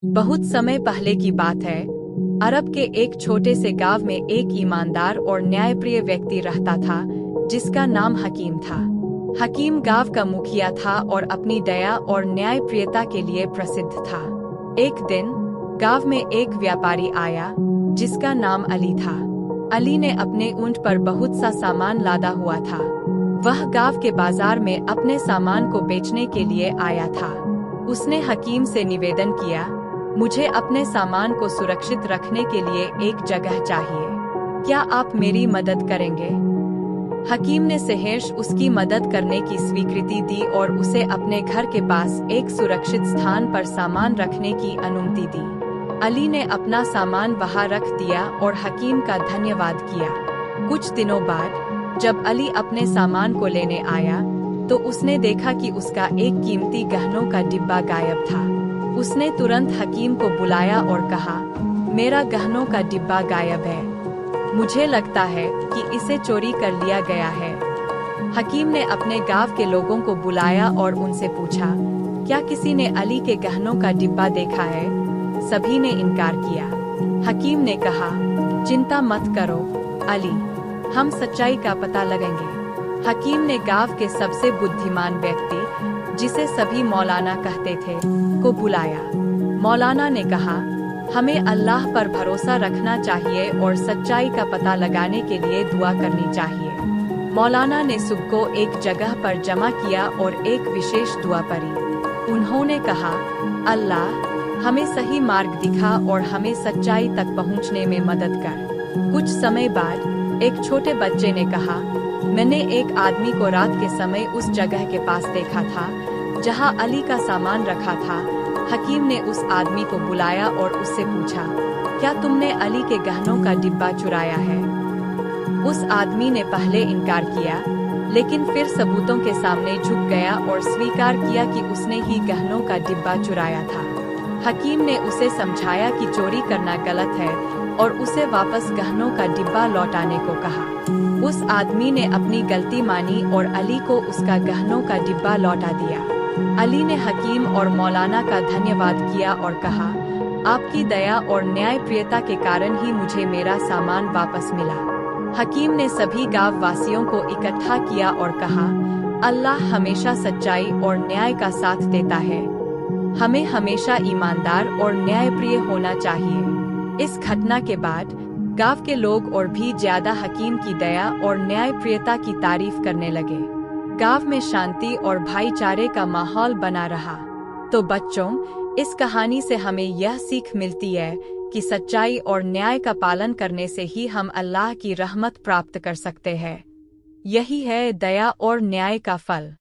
बहुत समय पहले की बात है। अरब के एक छोटे से गांव में एक ईमानदार और न्यायप्रिय व्यक्ति रहता था, जिसका नाम हकीम था। हकीम गांव का मुखिया था और अपनी दया और न्यायप्रियता के लिए प्रसिद्ध था। एक दिन गांव में एक व्यापारी आया, जिसका नाम अली था। अली ने अपने ऊंट पर बहुत सा सामान लादा हुआ था। वह गांव के बाजार में अपने सामान को बेचने के लिए आया था। उसने हकीम से निवेदन किया, मुझे अपने सामान को सुरक्षित रखने के लिए एक जगह चाहिए। क्या आप मेरी मदद करेंगे? हकीम ने सहर्ष उसकी मदद करने की स्वीकृति दी और उसे अपने घर के पास एक सुरक्षित स्थान पर सामान रखने की अनुमति दी। अली ने अपना सामान वहां रख दिया और हकीम का धन्यवाद किया। कुछ दिनों बाद जब अली अपने सामान को लेने आया, तो उसने देखा कि उसका एक कीमती गहनों का डिब्बा गायब था। उसने तुरंत हकीम को बुलाया और कहा, मेरा गहनों का डिब्बा गायब है। मुझे लगता है कि इसे चोरी कर लिया गया है। हकीम ने अपने गांव के लोगों को बुलाया और उनसे पूछा, क्या किसी ने अली के गहनों का डिब्बा देखा है? सभी ने इनकार किया। हकीम ने कहा, चिंता मत करो अली, हम सच्चाई का पता लगाएंगे। हकीम ने गांव के सबसे बुद्धिमान व्यक्ति, जिसे सभी मौलाना कहते थे, को बुलाया। मौलाना ने कहा, हमें अल्लाह पर भरोसा रखना चाहिए और सच्चाई का पता लगाने के लिए दुआ करनी चाहिए। मौलाना ने सबको एक जगह पर जमा किया और एक विशेष दुआ पढ़ी। उन्होंने कहा, अल्लाह हमें सही मार्ग दिखा और हमें सच्चाई तक पहुंचने में मदद कर। कुछ समय बाद एक छोटे बच्चे ने कहा, मैंने एक आदमी को रात के समय उस जगह के पास देखा था जहां अली का सामान रखा था। हकीम ने उस आदमी को बुलाया और उससे पूछा, क्या तुमने अली के गहनों का डिब्बा चुराया है? उस आदमी ने पहले इनकार किया, लेकिन फिर सबूतों के सामने झुक गया और स्वीकार किया कि उसने ही गहनों का डिब्बा चुराया था। हकीम ने उसे समझाया कि चोरी करना गलत है और उसे वापस गहनों का डिब्बा लौटाने को कहा। उस आदमी ने अपनी गलती मानी और अली को उसका गहनों का डिब्बा लौटा दिया। अली ने हकीम और मौलाना का धन्यवाद किया और कहा, आपकी दया और न्यायप्रियता के कारण ही मुझे मेरा सामान वापस मिला। हकीम ने सभी गांव वासियों को इकट्ठा किया और कहा, अल्लाह हमेशा सच्चाई और न्याय का साथ देता है। हमें हमेशा ईमानदार और न्यायप्रिय होना चाहिए। इस घटना के बाद गांव के लोग और भी ज्यादा हकीम की दया और न्यायप्रियता की तारीफ करने लगे। गांव में शांति और भाईचारे का माहौल बना रहा। तो बच्चों, इस कहानी से हमें यह सीख मिलती है कि सच्चाई और न्याय का पालन करने से ही हम अल्लाह की रहमत प्राप्त कर सकते हैं। यही है दया और न्याय का फल।